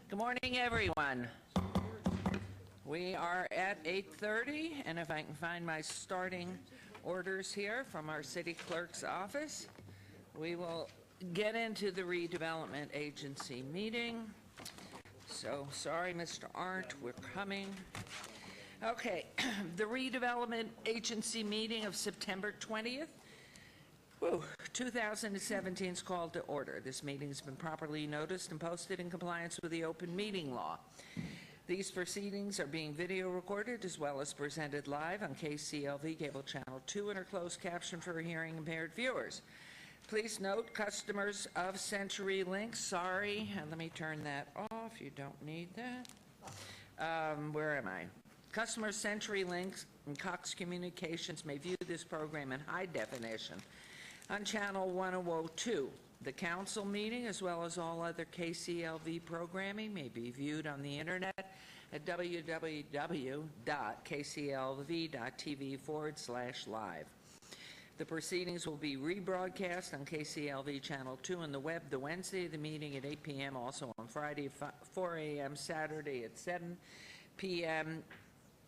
Good morning, everyone. We are at 8:30, and if I can find my starting orders here from our city clerk's office, we will get into the redevelopment agency meeting. So, sorry, Mr. Arndt, we're coming. Okay, the redevelopment agency meeting of September 20th. 2017 is called to order. This meeting has been properly noticed and posted in compliance with the open meeting law. These proceedings are being video recorded as well as presented live on KCLV Cable Channel 2 and are closed captioned for hearing impaired viewers. Please note, customers of CenturyLink, sorry, let me turn that off. You don't need that. Where am I? Customers CenturyLink and Cox Communications may view this program in high definition on Channel 1002. The council meeting, as well as all other KCLV programming, may be viewed on the internet at www.kclv.tv/live. The proceedings will be rebroadcast on KCLV Channel 2 and the web the Wednesday of the meeting at 8 p.m., also on Friday at 4 a.m., Saturday at 7 p.m.,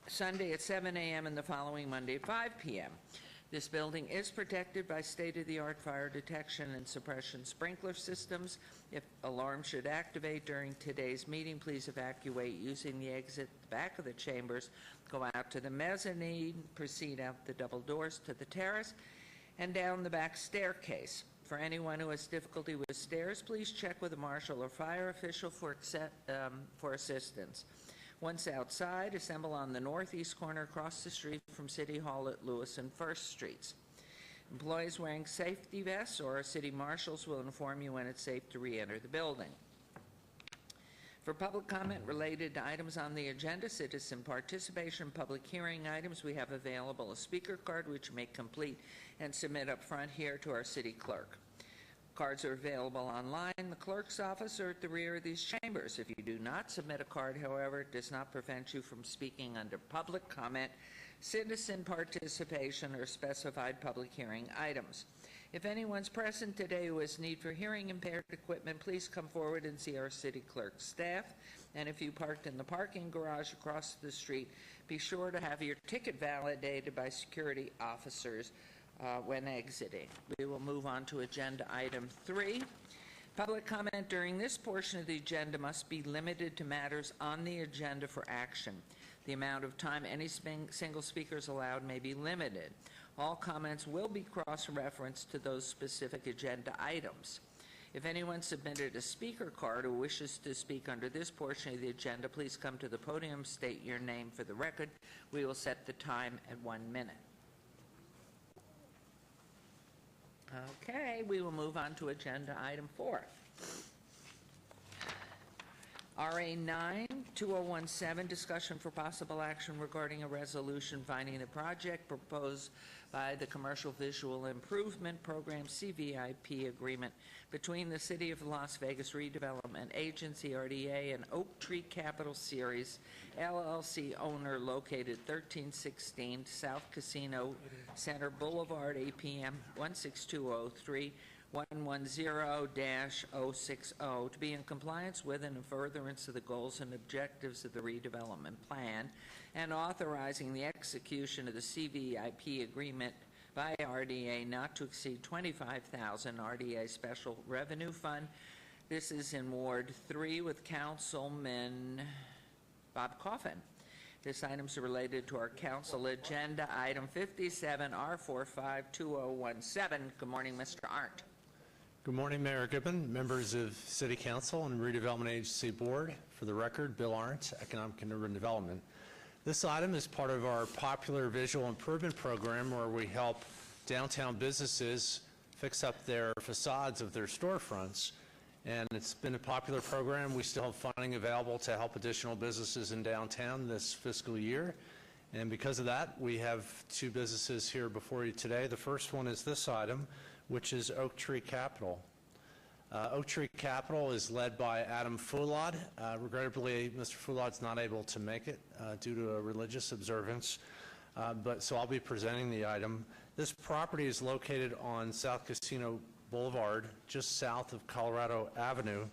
Sunday at 7 a.m., and the following Monday at 5 p.m. This building is protected by state-of-the-art fire detection and suppression sprinkler systems. If alarms should activate during today's meeting, please evacuate using the exit at the back of the chambers. Go out to the mezzanine, proceed out the double doors to the terrace, and down the back staircase. For anyone who has difficulty with stairs, please check with a marshal or fire official for assistance. Once outside, assemble on the northeast corner across the street from City Hall at Lewis and First Streets. Employees wearing safety vests or city marshals will inform you when it's safe to re-enter the building. For public comment related to items on the agenda, citizen participation, public hearing items, we have available a speaker card which you may complete and submit up front here to our city clerk. Cards are available online in the clerk's office or at the rear of these chambers. If you do not submit a card, however, it does not prevent you from speaking under public comment, citizen participation, or specified public hearing items. If anyone's present today who has need for hearing impaired equipment, please come forward and see our city clerk staff. And if you parked in the parking garage across the street, be sure to have your ticket validated by security officers when exiting. We will move on to agenda item 3. Public comment during this portion of the agenda must be limited to matters on the agenda for action. The amount of time any single speaker is allowed may be limited. All comments will be cross-referenced to those specific agenda items. If anyone submitted a speaker card or wishes to speak under this portion of the agenda, please come to the podium, state your name for the record. We will set the time at 1 minute. Okay, we will move on to agenda item 4. RA 9-2017, discussion for possible action regarding a resolution finding the project proposed by the Commercial Visual Improvement Program CVIP agreement between the City of Las Vegas Redevelopment Agency, RDA, and Oak Tree Capital Series, LLC owner located 1316 South Casino Center Boulevard, APM 16203, 110-060 to be in compliance with and in furtherance of the goals and objectives of the redevelopment plan, and authorizing the execution of the CVIP agreement by RDA not to exceed $25,000 RDA Special Revenue Fund. This is in Ward 3 with Councilman Bob Coffin. This item is related to our council agenda, item 57, R452017. Good morning, Mr. Arndt. Good morning, Mayor Gibbon, members of City Council and Redevelopment Agency Board. For the record, Bill Arndt, Economic and Urban Development. This item is part of our popular visual improvement program where we help downtown businesses fix up their facades of their storefronts. And it's been a popular program. We still have funding available to help additional businesses in downtown this fiscal year. And because of that, we have 2 businesses here before you today. The first one is this item, which is Oak Tree Capital. Oak Tree Capital is led by Adam Foulad. Regrettably, Mr. Foulad's not able to make it due to a religious observance, so I'll be presenting the item. This property is located on South Casino Boulevard, just south of Colorado Avenue,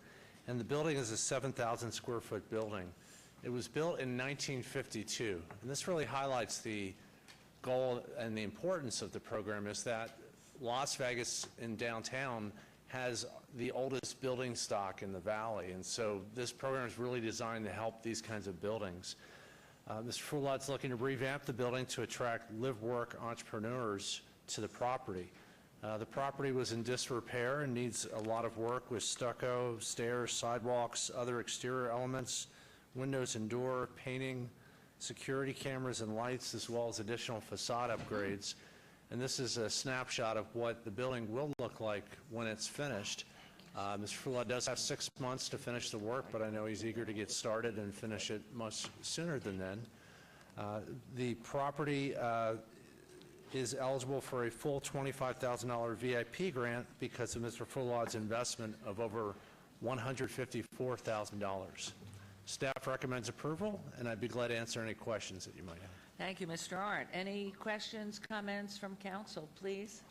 and the building is a 7,000 square foot building. It was built in 1952, and this really highlights the goal and the importance of the program is that Las Vegas in downtown has the oldest building stock in the valley, and so this program is really designed to help these kinds of buildings. Mr. Fulod's looking to revamp the building to attract live-work entrepreneurs to the property. The property was in disrepair and needs a lot of work with stucco, stairs, sidewalks, other exterior elements, windows and door, painting, security cameras and lights, as well as additional facade upgrades. And this is a snapshot of what the building will look like when it's finished. Mr. Fulod does have 6 months to finish the work, but I know he's eager to get started and finish it much sooner than then. The property is eligible for a full $25,000 VIP grant because of Mr. Fulod's investment of over $154,000. Staff recommends approval, and I'd be glad to answer any questions that you might have. Thank you, Mr. Arndt. Any questions, comments from council, please?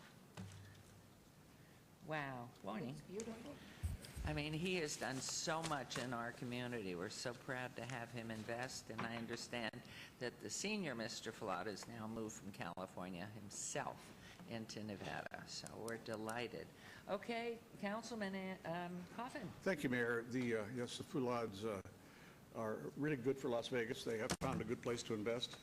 Wow, morning. I mean, he has done so much in our community. We're so proud to have him invest, and I understand that the senior Mr. Fulod has now moved from California himself into Nevada, so we're delighted. Okay, Councilman Coffin. Thank you, Mayor. Yes, the Fulods are really good for Las Vegas. They have found a good place to invest,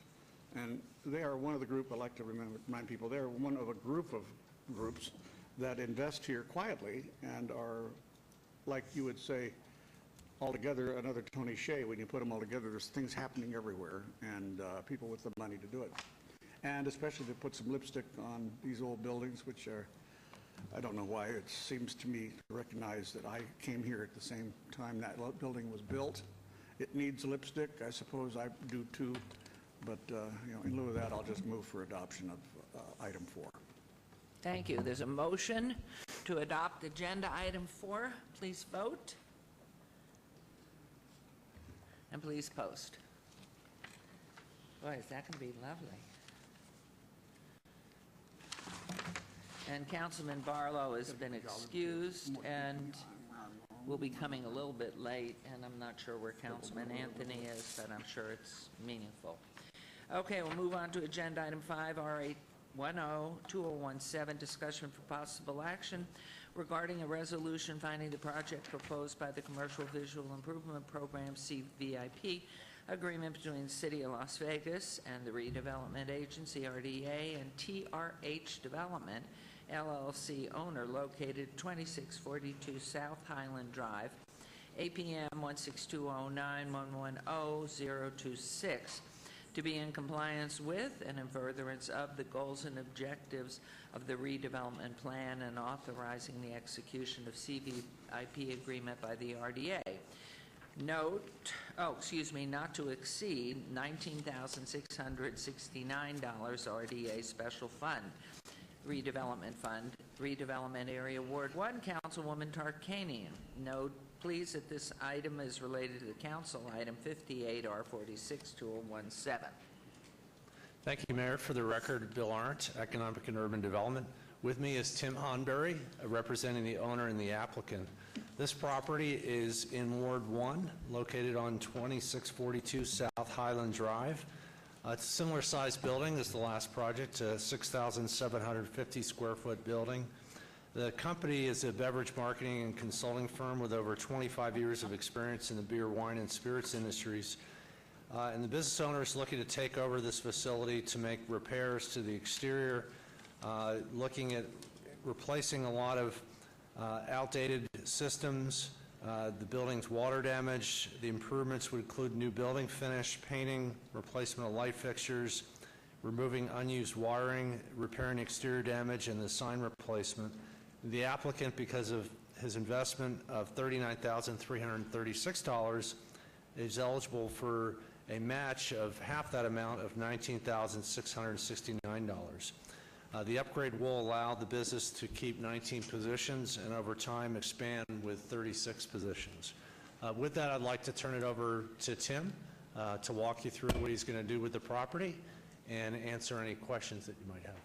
and they are one of the group, I like to remind people, they're one of a group of groups that invest here quietly and are, like you would say, altogether another Tony Hsieh. When you put them all together, there's things happening everywhere, and people with the money to do it. And especially to put some lipstick on these old buildings, which are, I don't know why, it seems to me to recognize that I came here at the same time that building was built. It needs lipstick, I suppose I do too, but in lieu of that, I'll just move for adoption of item 4. Thank you. There's a motion to adopt agenda item 4. Please vote. And please post. Boy, is that going to be lovely. And Councilman Barlow has been excused and will be coming a little bit late, and I'm not sure where Councilman Anthony is, but I'm sure it's meaningful. Okay, we'll move on to agenda item 5, R810-2017, discussion for possible action regarding a resolution finding the project proposed by the Commercial Visual Improvement Program, CVIP, agreement between the City of Las Vegas and the Redevelopment Agency, RDA, and TRH Development, LLC owner, located 2642 South Highland Drive, APM 16209110026, to be in compliance with and in furtherance of the goals and objectives of the redevelopment plan and authorizing the execution of CVIP agreement by the RDA. Note, not to exceed $19,669 RDA Special Fund, Redevelopment Fund, Redevelopment Area Ward 1, Councilwoman Tarkanian. Note, please, that this item is related to the council item 58 R46-2017. Thank you, Mayor. For the record, Bill Arndt, Economic and Urban Development. With me is Tim Honberry, representing the owner and the applicant. This property is in Ward 1, located on 2642 South Highland Drive. It's a similar sized building as the last project, a 6,750 square foot building. The company is a beverage marketing and consulting firm with over 25 years of experience in the beer, wine, and spirits industries. And the business owner is looking to take over this facility to make repairs to the exterior, looking at replacing a lot of outdated systems. The building's water damage. The improvements would include new building finish, painting, replacement of light fixtures, removing unused wiring, repairing exterior damage, and the sign replacement. The applicant, because of his investment of $39,336, is eligible for a match of half that amount of $19,669. The upgrade will allow the business to keep 19 positions and over time expand with 36 positions. With that, I'd like to turn it over to Tim to walk you through what he's going to do with the property and answer any questions that you might have.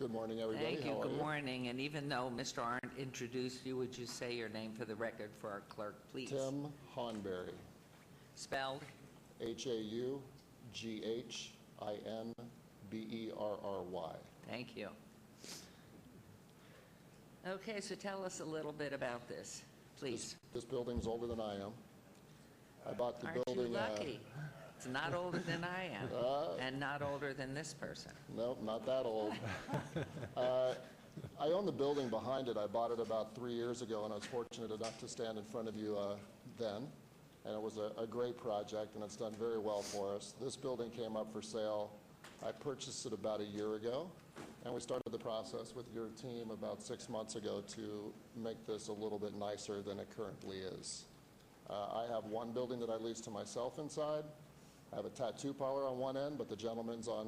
Good morning, everybody. Thank you. How are Good you? morning. And even though Mr. Arndt introduced you, would you say your name for the record for our clerk, please? Tim Honberry, Spelled? Haughhinberry. Thank you. Okay, so tell us a little bit about this, please. This building's older than I am. I bought the Aren't you building. lucky? It's not older than I am, and not older than this person. Nope, not that old. I own the building behind it. I bought it about 3 years ago, and I was fortunate enough to stand in front of you then. And it was a great project, and it's done very well for us. This building came up for sale. I purchased it about a year ago, and we started the process with your team about 6 months ago to make this a little bit nicer than it currently is. I have one building that I lease to myself inside. I have a tattoo parlor on one end, but the gentleman's on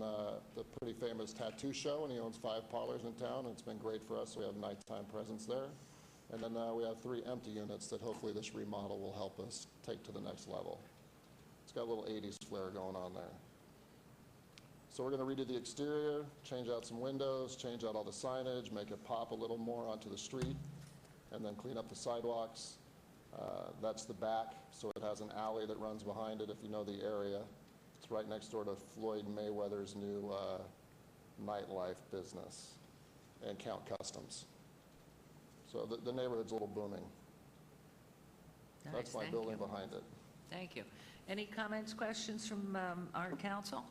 the pretty famous tattoo show, and he owns 5 parlors in town, and it's been great for us. We have nighttime presence there. And then we have 3 empty units that hopefully this remodel will help us take to the next level. It's got a little 80s flair going on there. So we're going to redo the exterior, change out some windows, change out all the signage, make it pop a little more onto the street, and then clean up the sidewalks. That's the back, so it has an alley that runs behind it if you know the area. It's right next door to Floyd Mayweather's new nightlife business and Count Customs. So the neighborhood's a little booming. Nice, That's my thank building you. behind it. Thank you. Any comments, questions from our council?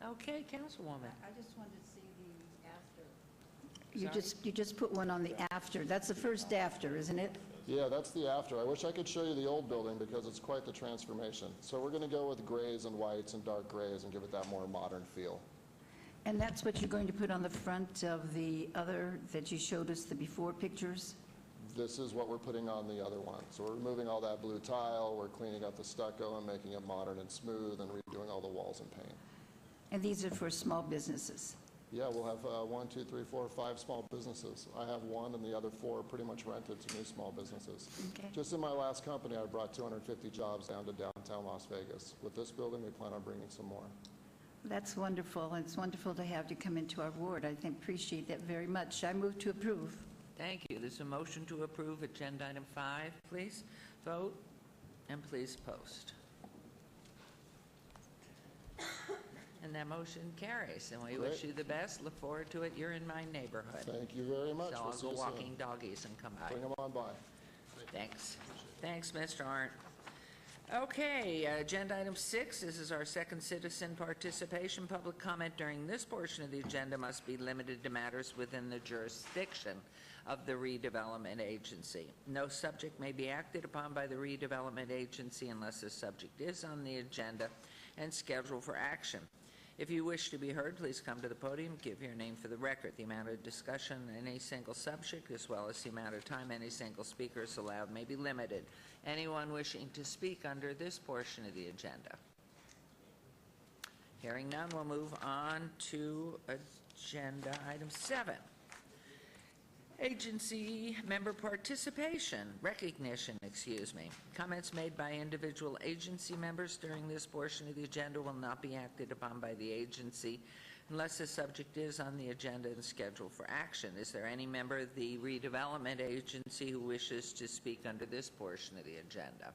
Okay, Councilwoman. I just wanted to see the after. Sorry? You just put one on the after. That's the first after, isn't it? Yeah, that's the after. I wish I could show you the old building because it's quite the transformation. So we're going to go with grays and whites and dark grays and give it that more modern feel. And that's what you're going to put on the front of the other that you showed us, the before pictures? This is what we're putting on the other one. So we're removing all that blue tile, we're cleaning up the stucco and making it modern and smooth and redoing all the walls and paint. And these are for small businesses? Yeah, we'll have 1, 2, 3, 4, 5 small businesses. I have 1 and the other 4 are pretty much rented to new small businesses. Okay. Just in my last company, I brought 250 jobs down to downtown Las Vegas. With this building, we plan on bringing some more. That's wonderful. It's wonderful to have you come into our ward. I appreciate that very much. I move to approve. Thank you. There's a motion to approve agenda item 5, please. Vote, and please post. And that motion carries, and we wish Great. you the best. Look forward to it. You're in my neighborhood. Thank you very much. So We'll I'll see go you soon. walking doggies and come by. Bring them on by. Thanks. Thanks, Mr. Arndt. Okay, agenda item 6, this is our second citizen participation. Public comment during this portion of the agenda must be limited to matters within the jurisdiction of the redevelopment agency. No subject may be acted upon by the redevelopment agency unless the subject is on the agenda and scheduled for action. If you wish to be heard, please come to the podium, give your name for the record. The amount of discussion in any single subject, as well as the amount of time any single speaker is allowed, may be limited. Anyone wishing to speak under this portion of the agenda? Hearing none, we'll move on to agenda item 7. Agency member participation, recognition, Comments made by individual agency members during this portion of the agenda will not be acted upon by the agency unless the subject is on the agenda and scheduled for action. Is there any member of the redevelopment agency who wishes to speak under this portion of the agenda?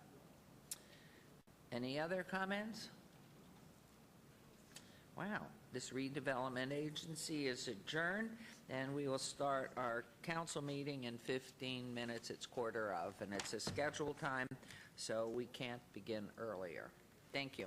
Any other comments? Wow, this redevelopment agency is adjourned, and we will start our council meeting in 15 minutes. It's 15:45, and it's a scheduled time, so we can't begin earlier. Thank you.